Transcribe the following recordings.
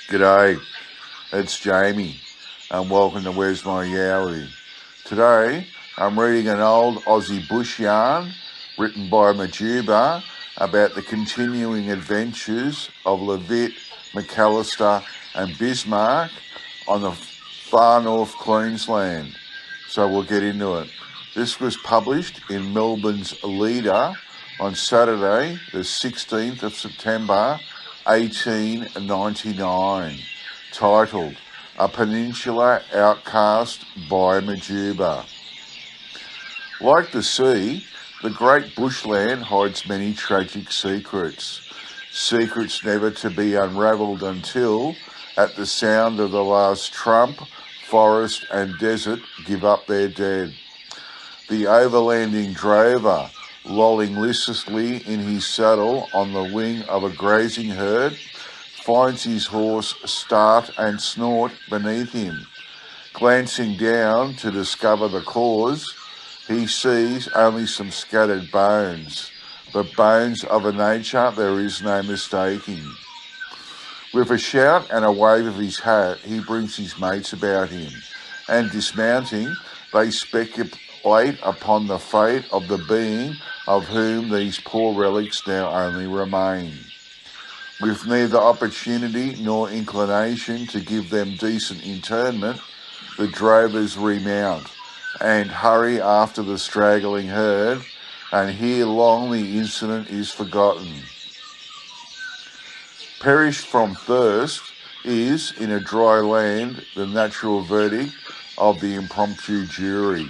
G'day, it's Jamie, and welcome to Where's My Yowie. Today, I'm reading an old Aussie bush yarn written by Majuba about the continuing adventures of Levitt, McAllister, and Bismarck on the far north Queensland. So we'll get into it. This was published in Melbourne's Leader on Saturday, the 16th of September, 1899, titled A Peninsula Outcast by Majuba. Like the sea, the great bushland hides many tragic secrets never to be unravelled until, at the sound of the last trump, forest and desert give up their dead. The overlanding drover, lolling listlessly in his saddle on the wing of a grazing herd, finds his horse start and snort beneath him. Glancing down to discover the cause, he sees only some scattered bones, but bones of a nature there is no mistaking. With a shout and a wave of his hat, he brings his mates about him, and dismounting, they speculate upon the fate of the being of whom these poor relics now only remain. With neither opportunity nor inclination to give them decent interment, the drovers remount and hurry after the straggling herd, and here long the incident is forgotten. Perish from thirst is, in a dry land, the natural verdict of the impromptu jury,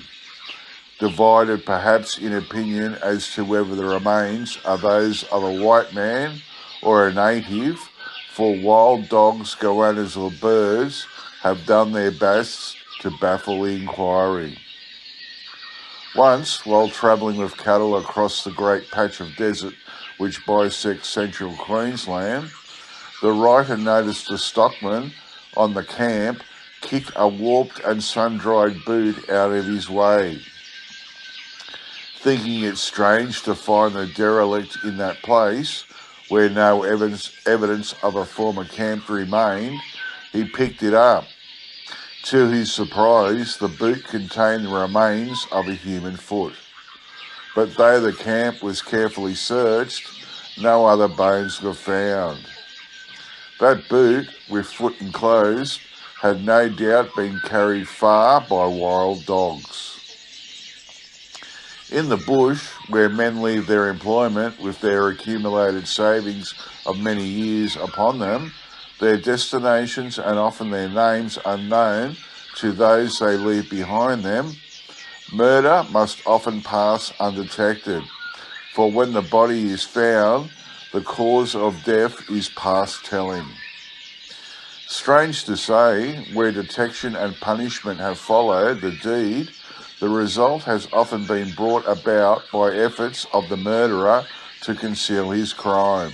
divided perhaps in opinion as to whether the remains are those of a white man or a native, for wild dogs, goannas or birds have done their best to baffle the inquiry. Once, while travelling with cattle across the great patch of desert which bisects central Queensland, the writer noticed a stockman on the camp kick a warped and sun-dried boot out of his way. Thinking it strange to find the derelict in that place, where no evidence of a former camp remained, he picked it up. To his surprise, the boot contained the remains of a human foot. But though the camp was carefully searched, no other bones were found. That boot, with foot enclosed, had no doubt been carried far by wild dogs. In the bush, where men leave their employment with their accumulated savings of many years upon them, their destinations and often their names unknown to those they leave behind them, murder must often pass undetected, for when the body is found, the cause of death is past telling. Strange to say, where detection and punishment have followed the deed, the result has often been brought about by efforts of the murderer to conceal his crime.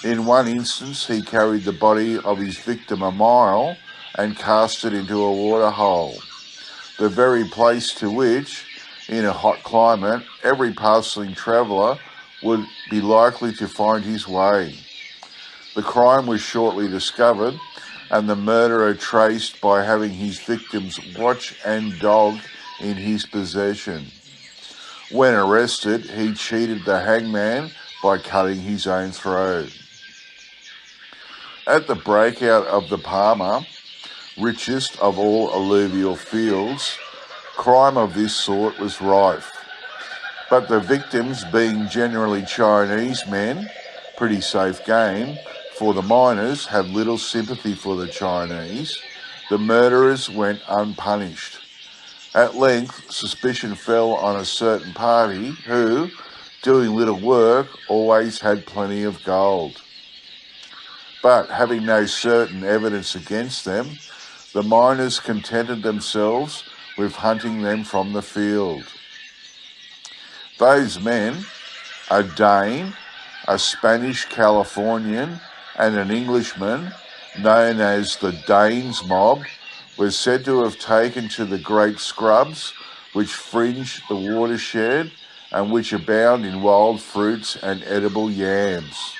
In one instance, he carried the body of his victim a mile and cast it into a waterhole, the very place to which, in a hot climate, every passing traveller would be likely to find his way. The crime was shortly discovered, and the murderer traced by having his victim's watch and dog in his possession. When arrested, he cheated the hangman by cutting his own throat. At the breakout of the Palmer, richest of all alluvial fields, crime of this sort was rife. But the victims being generally Chinese men, pretty safe game, for the miners had little sympathy for the Chinese, the murderers went unpunished. At length, suspicion fell on a certain party who, doing little work, always had plenty of gold. But having no certain evidence against them, the miners contented themselves with hunting them from the field. Those men, a Dane, a Spanish Californian, and an Englishman, known as the Danes mob, was said to have taken to the great scrubs which fringe the watershed and which abound in wild fruits and edible yams.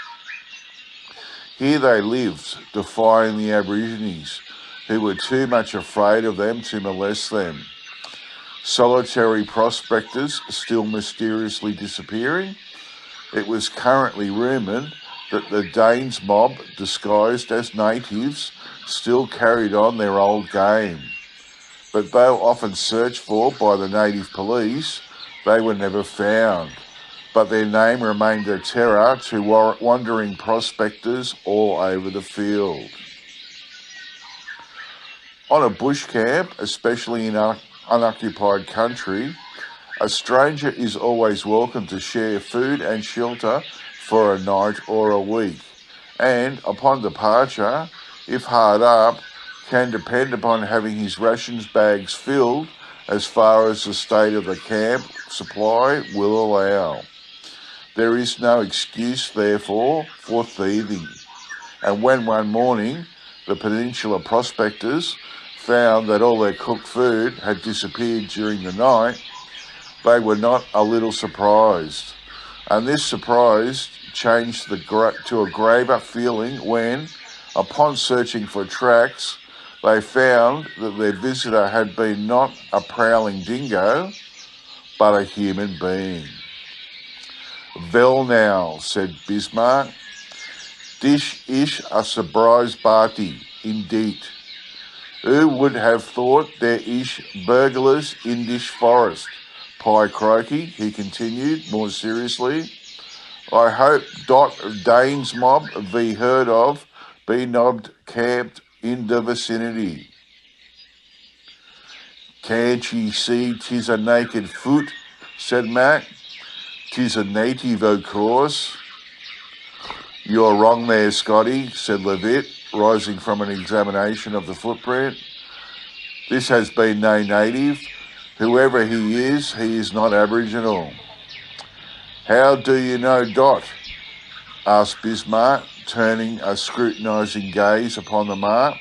Here they lived, defying the Aborigines, who were too much afraid of them to molest them. Solitary prospectors still mysteriously disappearing. It was currently rumoured that the Danes mob, disguised as natives, still carried on their old game. But though often searched for by the native police, they were never found. But their name remained a terror to wandering prospectors all over the field. On a bush camp, especially in unoccupied country, a stranger is always welcome to share food and shelter for a night or a week, and upon departure, if hard up, can depend upon having his rations bags filled as far as the state of the camp supply will allow. There is no excuse, therefore, for thieving. And when one morning the Peninsula prospectors found that all their cooked food had disappeared during the night, they were not a little surprised. And this surprise changed to a graver feeling when, upon searching for tracks, they found that their visitor had been not a prowling dingo, but a human being. "Well now," said Bismarck, "dish ish a surprise party, indeed. Who would have thought there ish burglars in this forest? Pie crikey," he continued more seriously. "I hope dot of Danes mob ve heard of be nobbed camped in the vicinity." "Can't ye see 'tis a naked foot?" said Mac. "'Tis a native, of course." "You're wrong there, Scotty," said Levitt, rising from an examination of the footprint. "This has been no native. Whoever he is not Aboriginal." "How do you know dot?" asked Bismarck, turning a scrutinising gaze upon the mark.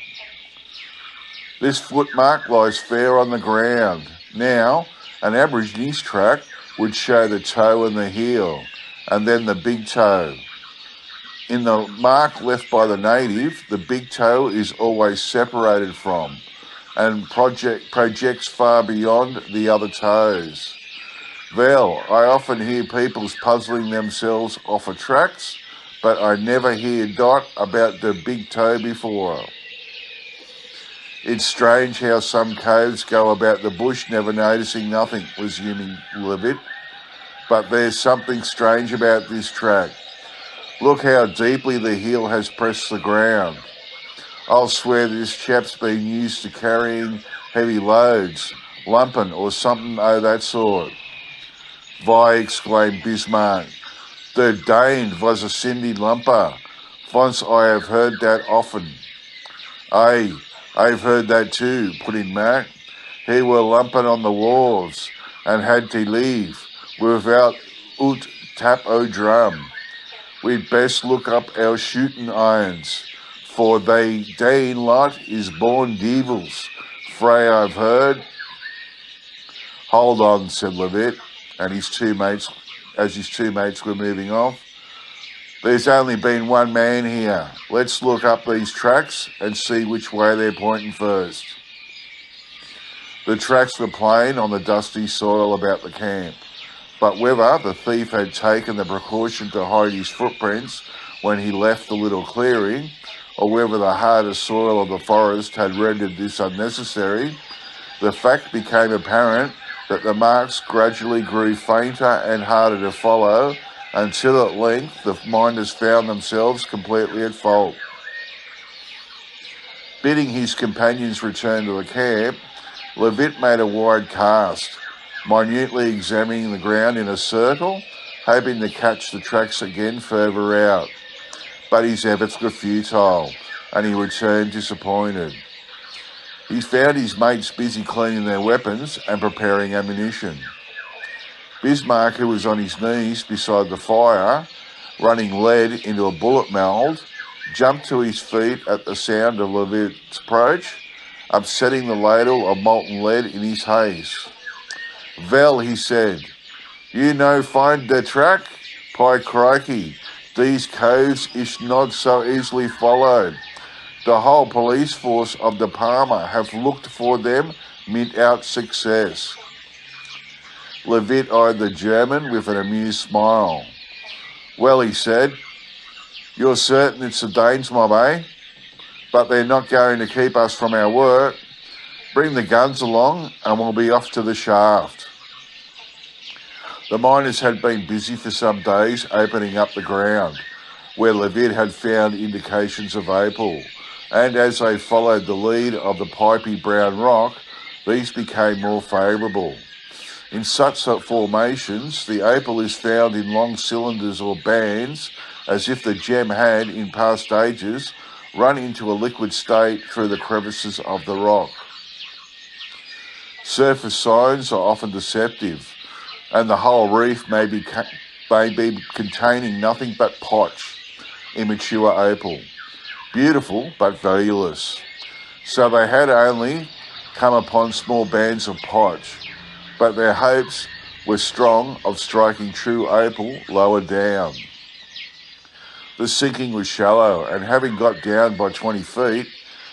"This footmark lies fair on the ground. Now, an Aborigines track would show the toe and the heel, and then the big toe. In the mark left by the native, the big toe is always separated from, and projects far beyond the other toes. Well, I often hear people's puzzling themselves off of tracks, but I never hear dot about the big toe before." "It's strange how some coves go about the bush never noticing nothing," resuming Levitt. "But there's something strange about this track. Look how deeply the heel has pressed the ground. I'll swear this chap's been used to carrying heavy loads, lumping or something o' that sort." "Why," exclaimed Bismarck, "the Dane was a Cindy lumper. Once I have heard that often." "Aye, I've heard that too," put in Mac. "He were lumping on the wharves and had to leave without ut tap o' drum. We'd best look up our shooting irons, for they Dane lot is born devils, fray I've heard." "Hold on," said Levitt, and his two mates were moving off. "There's only been one man here. Let's look up these tracks and see which way they're pointing first." The tracks were plain on the dusty soil about the camp, but whether the thief had taken the precaution to hide his footprints when he left the little clearing, or whether the harder soil of the forest had rendered this unnecessary, the fact became apparent that the marks gradually grew fainter and harder to follow, until at length the miners found themselves completely at fault. Bidding his companions return to the camp, Levitt made a wide cast, minutely examining the ground in a circle, hoping to catch the tracks again further out. But his efforts were futile, and he returned disappointed. He found his mates busy cleaning their weapons and preparing ammunition. Bismarck, who was on his knees beside the fire, running lead into a bullet mould, jumped to his feet at the sound of Levitt's approach, upsetting the ladle of molten lead in his haste. "Well," he said, "you no find the track? Pie crikey, These coves is not so easily followed. The whole police force of the Palmer have looked for them without success. Levitt eyed the German with an amused smile. Well, he said, you're certain it's the Danes, mob, eh? But they're not going to keep us from our work. Bring the guns along and we'll be off to the shaft. The miners had been busy for some days opening up the ground, where Levitt had found indications of opal, and as they followed the lead of the pipey brown rock, these became more favourable. In such formations, the opal is found in long cylinders or bands, as if the gem had, in past ages, run into a liquid state through the crevices of the rock. Surface signs are often deceptive, and the whole reef may be containing nothing but potch, immature opal, beautiful but valueless. So they had only come upon small bands of potch, but their hopes were strong of striking true opal lower down. The sinking was shallow, and having got down by 20 feet,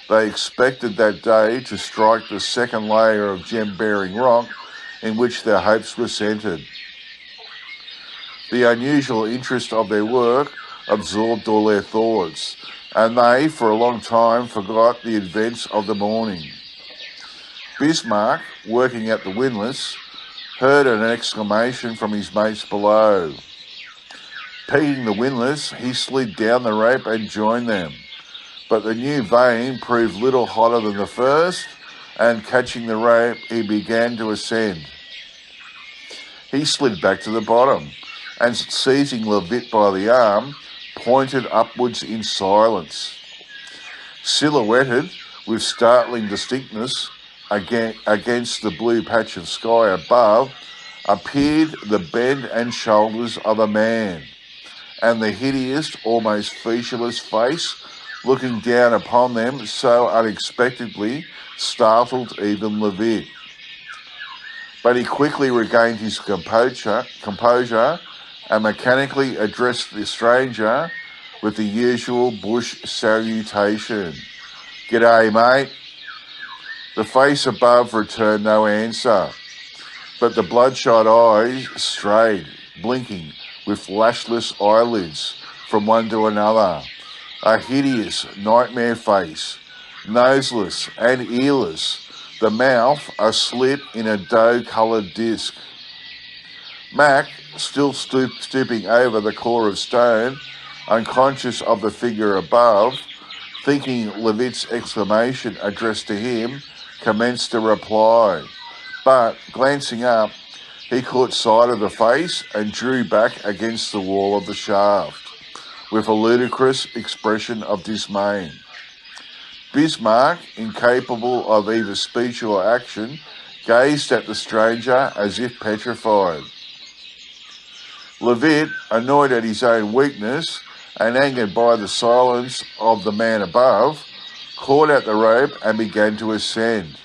they expected that day to strike the second layer of gem-bearing rock in which their hopes were centred. The unusual interest of their work absorbed all their thoughts, and they, for a long time, forgot the events of the morning. Bismarck, working at the windlass, heard an exclamation from his mates below. Pegging the windlass, he slid down the rope and joined them. But the new vein proved little hotter than the first, and catching the rope, he began to ascend. He slid back to the bottom, and seizing Levitt by the arm, pointed upwards in silence. Silhouetted with startling distinctness against the blue patch of sky above, appeared the bend and shoulders of a man, and the hideous, almost featureless face looking down upon them so unexpectedly startled even Levitt. But he quickly regained his composure and mechanically addressed the stranger with the usual bush salutation. "G'day, mate." The face above returned no answer, but the bloodshot eyes strayed, blinking with lashless eyelids from one to another. A hideous nightmare face, noseless and earless, the mouth a slit in a dough-coloured disc. Mac, still stooping over the core of stone, unconscious of the figure above, thinking Levitt's exclamation addressed to him, commenced to reply. But, glancing up, he caught sight of the face and drew back against the wall of the shaft, with a ludicrous expression of dismay. Bismarck, incapable of either speech or action, gazed at the stranger as if petrified. Levitt, annoyed at his own weakness and angered by the silence of the man above, caught at the rope and began to ascend.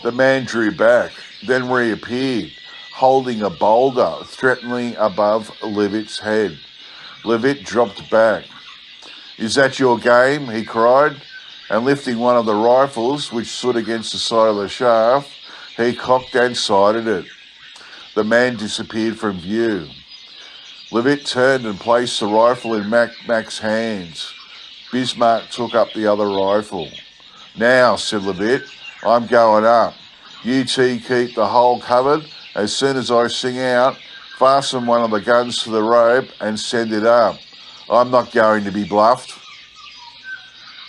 The man drew back, then reappeared, holding a boulder threateningly above Levitt's head. Levitt dropped back. "Is that your game?" he cried, and lifting one of the rifles which stood against the side of the shaft, he cocked and sighted it. The man disappeared from view. Levitt turned and placed the rifle in Mac's hands. Bismarck took up the other rifle. "Now," said Levitt, "I'm going up. You two keep the hole covered. As soon as I sing out, fasten one of the guns to the rope and send it up. I'm not going to be bluffed."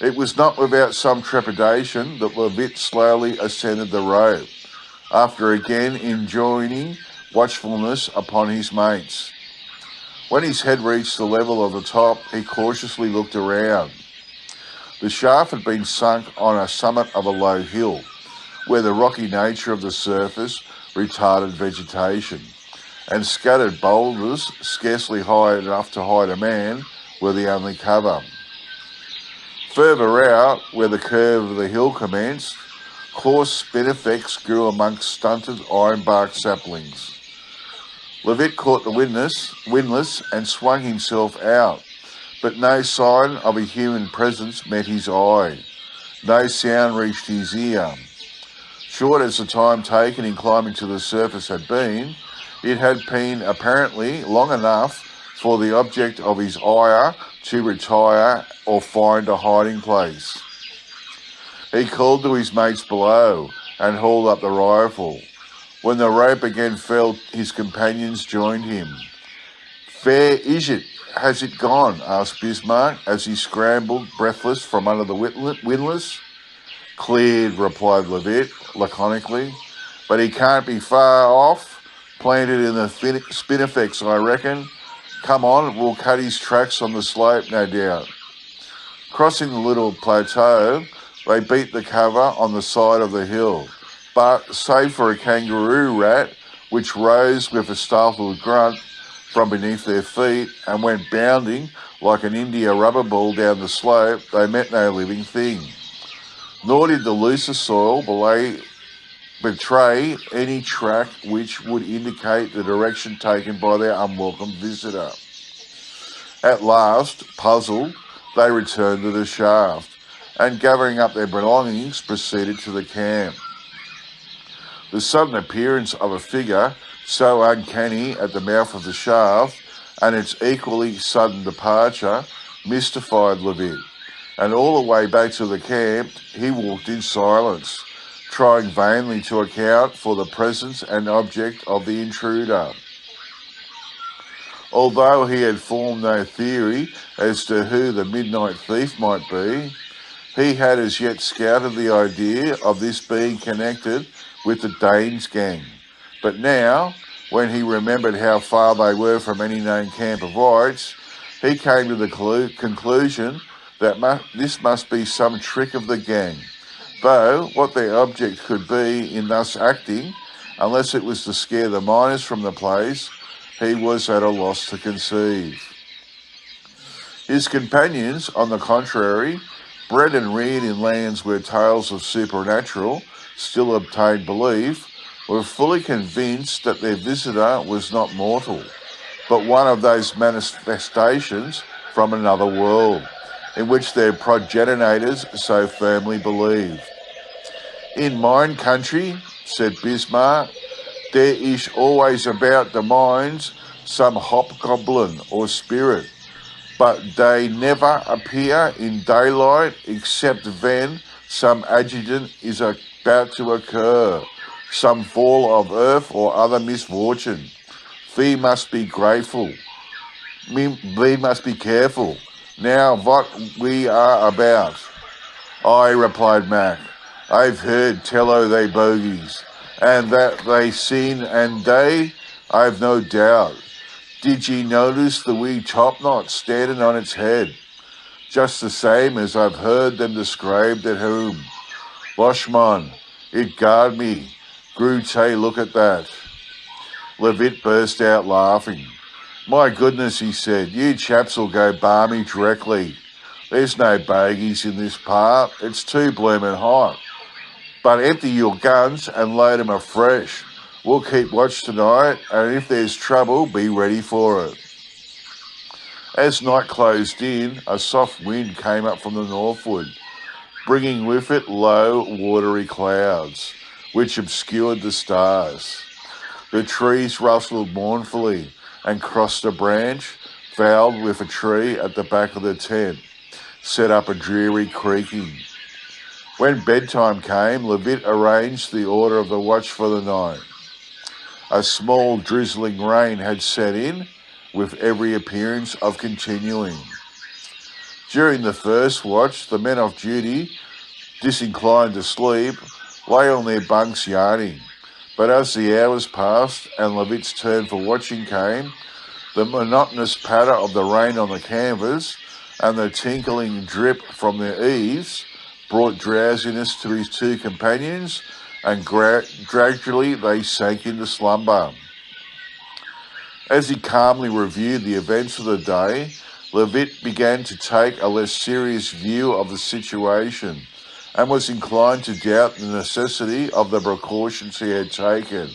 It was not without some trepidation that Levitt slowly ascended the rope, after again enjoining watchfulness upon his mates. When his head reached the level of the top, he cautiously looked around. The shaft had been sunk on a summit of a low hill, where the rocky nature of the surface retarded vegetation, and scattered boulders, scarcely high enough to hide a man, were the only cover. Further out, where the curve of the hill commenced, coarse spinifex grew amongst stunted ironbark saplings. Levitt caught the windlass and swung himself out, but no sign of a human presence met his eye. No sound reached his ear. Short as the time taken in climbing to the surface had been, it had been apparently long enough for the object of his ire to retire or find a hiding place. He called to his mates below and hauled up the rifle. When the rope again fell, his companions joined him. "Fair is it? Has it gone?" asked Bismarck as he scrambled breathless from under the windlass. "Cleared," replied Levitt laconically, "but he can't be far off. Planted in the spinifex, I reckon. Come on, we'll cut his tracks on the slope, no doubt." Crossing the little plateau, they beat the cover on the side of the hill, but save for a kangaroo rat, which rose with a startled grunt from beneath their feet and went bounding like an India rubber ball down the slope, they met no living thing. Nor did the looser soil betray any track which would indicate the direction taken by their unwelcome visitor. At last, puzzled, they returned to the shaft, and gathering up their belongings, proceeded to the camp. The sudden appearance of a figure so uncanny at the mouth of the shaft, and its equally sudden departure, mystified Levitt, and all the way back to the camp he walked in silence, trying vainly to account for the presence and object of the intruder. Although he had formed no theory as to who the midnight thief might be, he had as yet scouted the idea of this being connected with the Danes gang. But now, when he remembered how far they were from any known camp of whites, he came to the conclusion that this must be some trick of the gang, though what their object could be in thus acting, unless it was to scare the miners from the place, he was at a loss to conceive. His companions, on the contrary, bred and reared in lands where tales of supernatural still obtained belief, were fully convinced that their visitor was not mortal, but one of those manifestations from another world, in which their progenitors so firmly believed. "In mine country," said Bismarck, "there is always about the mines some hobgoblin or spirit, but they never appear in daylight except when some accident is about to occur, some fall of earth or other misfortune. We must be grateful. We must be careful. Now what we are about." "Aye," replied Mac, "I've heard tell o' they bogies, and that they seen and day, I've no doubt. Did ye notice the wee topknot standing on its head? Just the same as I've heard them described at home. Boshman, it garred me. Grew tay look at that." Levitt burst out laughing. "My goodness," he said, "you chaps'll go barmy directly. There's no bogies in this part. It's too bloomin' hot. But empty your guns and load 'em afresh. We'll keep watch tonight, and if there's trouble, be ready for it." As night closed in, a soft wind came up from the northward, bringing with it low, watery clouds, which obscured the stars. The trees rustled mournfully and crossed a branch, fouled with a tree at the back of the tent, set up a dreary creaking. When bedtime came, Levitt arranged the order of the watch for the night. A small drizzling rain had set in, with every appearance of continuing. During the first watch, the men off duty, disinclined to sleep, lay on their bunks yarning. But as the hours passed and Levitt's turn for watching came, the monotonous patter of the rain on the canvas and the tinkling drip from the eaves brought drowsiness to his two companions, and gradually they sank into slumber. As he calmly reviewed the events of the day, Levitt began to take a less serious view of the situation, and was inclined to doubt the necessity of the precautions he had taken.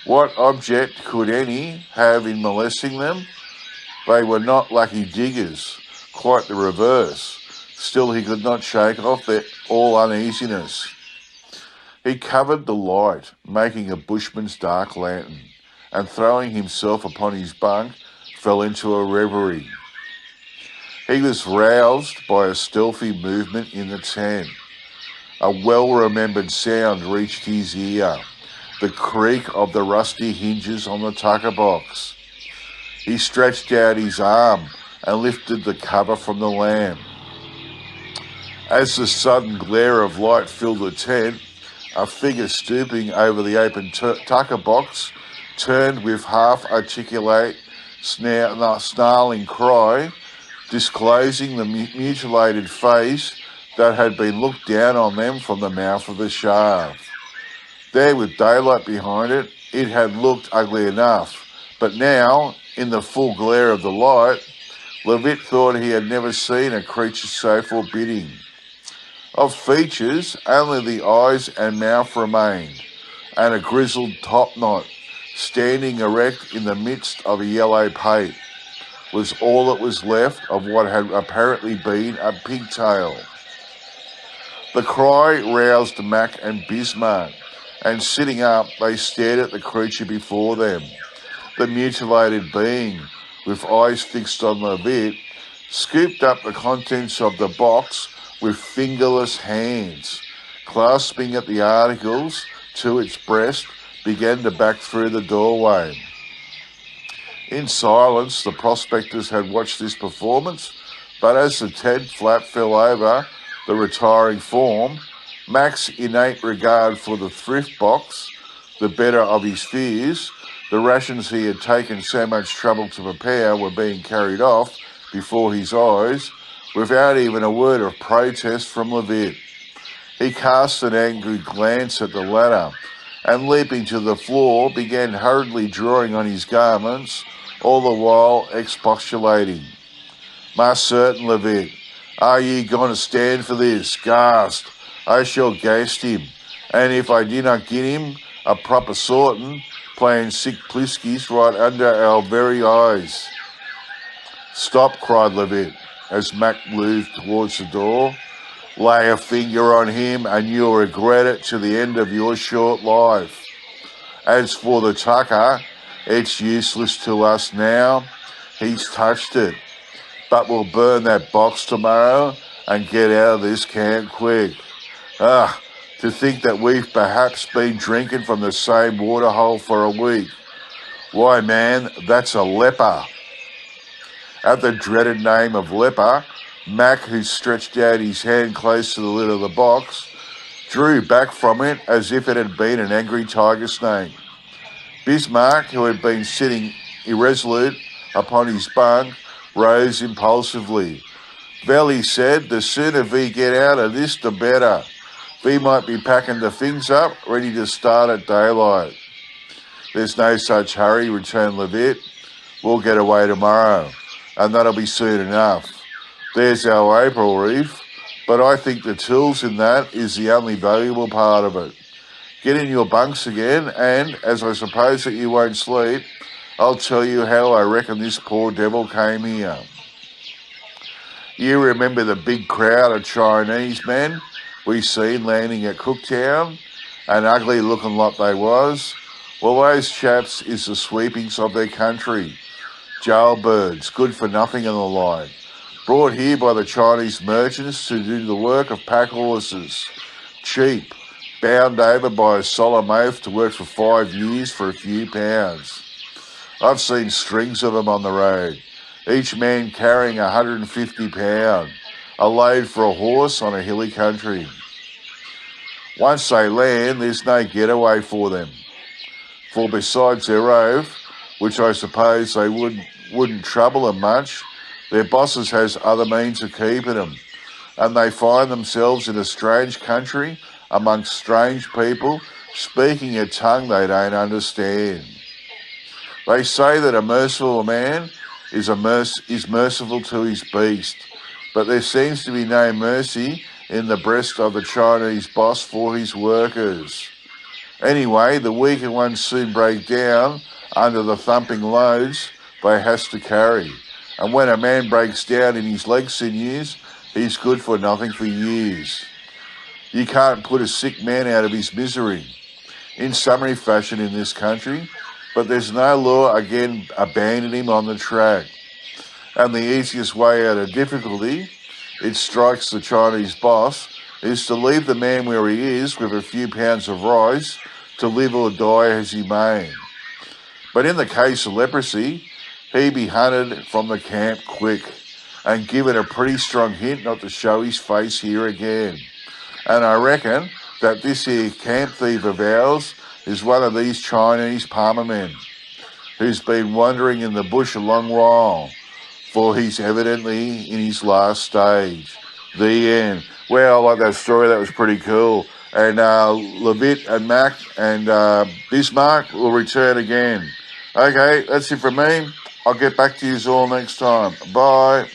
What object could any have in molesting them? They were not lucky diggers, quite the reverse. Still he could not shake off all uneasiness. He covered the light, making a bushman's dark lantern, and throwing himself upon his bunk, fell into a reverie. He was roused by a stealthy movement in the tent. A well-remembered sound reached his ear, the creak of the rusty hinges on the tucker box. He stretched out his arm and lifted the cover from the lamp. As the sudden glare of light filled the tent, a figure stooping over the open tucker box turned with half-articulate, snarling cry, disclosing the mutilated face that had been looked down on them from the mouth of the shaft. There, with daylight behind it, it had looked ugly enough, but now, in the full glare of the light, Levitt thought he had never seen a creature so forbidding. Of features, only the eyes and mouth remained, and a grizzled topknot, standing erect in the midst of a yellow pate, was all that was left of what had apparently been a pigtail. The cry roused Mac and Bismarck, and sitting up, they stared at the creature before them. The mutilated being, with eyes fixed on Levitt, scooped up the contents of the box with fingerless hands, clasping at the articles to its breast, began to back through the doorway. In silence, the prospectors had watched this performance, but as the tent flap fell over the retiring form, Mac's innate regard for the thrift box, the better of his fears, the rations he had taken so much trouble to prepare were being carried off before his eyes, without even a word of protest from Levitt. He cast an angry glance at the latter, and leaping to the floor, began hurriedly drawing on his garments, all the while expostulating. "Most certain, Levitt, are ye going to stand for this? Gassed, I shall gast him, and if I do not get him a proper sorting, playing sick pliskies right under our very eyes." "Stop," cried Levitt, as Mac moved towards the door. "Lay a finger on him and you'll regret it to the end of your short life. As for the tucker, it's useless to us now. He's touched it. But we'll burn that box tomorrow and get out of this camp quick. To think that we've perhaps been drinking from the same waterhole for a week. Why, man, that's a leper." At the dreaded name of leper, Mac, who stretched out his hand close to the lid of the box, drew back from it as if it had been an angry tiger snake. Bismarck, who had been sitting irresolute upon his bunk, rose impulsively. "Well," he said, "the sooner we get out of this, the better. We might be packing the things up, ready to start at daylight." "There's no such hurry," returned Levitt. "We'll get away tomorrow, and that'll be soon enough. There's our April reef, but I think the tools in that is the only valuable part of it. Get in your bunks again, and, as I suppose that you won't sleep, I'll tell you how I reckon this poor devil came here. You remember the big crowd of Chinese men we seen landing at Cooktown? An ugly looking lot they was. Well, those chaps is the sweepings of their country. Jailbirds, good for nothing and the like. Brought here by the Chinese merchants to do the work of pack horses. Cheap. Bound over by a solemn oath to work for 5 years for a few pounds. I've seen strings of them on the road, each man carrying 150 pounds, a load for a horse on a hilly country. Once they land, there's no getaway for them. For besides their oath, which I suppose they wouldn't trouble them much, their bosses has other means of keeping them, and they find themselves in a strange country amongst strange people speaking a tongue they don't understand. They say that a merciful man is merciful to his beast, but there seems to be no mercy in the breast of the Chinese boss for his workers. Anyway, the weaker ones soon break down under the thumping loads they has to carry. And when a man breaks down in his leg sinews, he's good for nothing for years. You can't put a sick man out of his misery, in summary fashion in this country, but there's no law against abandoning him on the track. And the easiest way out of difficulty, it strikes the Chinese boss, is to leave the man where he is with a few pounds of rice to live or die as he may. But in the case of leprosy, he be hunted from the camp quick and given a pretty strong hint not to show his face here again. And I reckon that this here camp thief of ours is one of these Chinese palmer men who's been wandering in the bush a long while, for he's evidently in his last stage. The end. Well, I like that story. That was pretty cool. And Levitt and Mac and Bismarck will return again. Okay, that's it from me. I'll get back to you all next time. Bye.